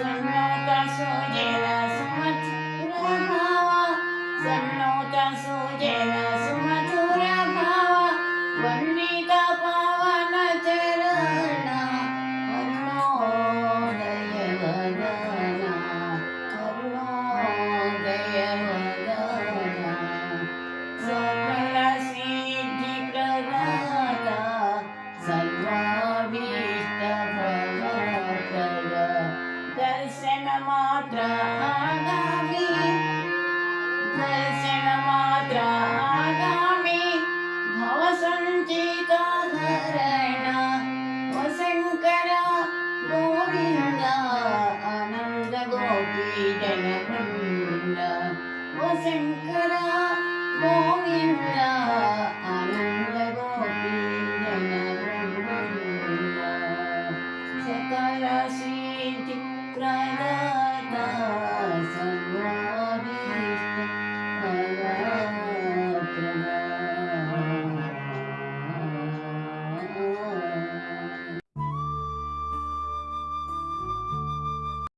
सन्नोता Susan सुमधुरभावा सन्नोता Susan सुमधुरभावा वन्दित पावन चरण अरुणोदय वदना अरुणोदय वदना सकल सिद्धि प्रदाता सर्वाभीष्ट फलप्रद दर्शन मात्र आगामी दर्शन मात्र आगामी भवसञ्चिता धरण ओ शङ्कर गोविन्द आनन्द गोपी जनवृन्द ओ शङ्कर गोविन्द आनन्द गोपी जनवृन्द सकल सिद्धि प्रदाता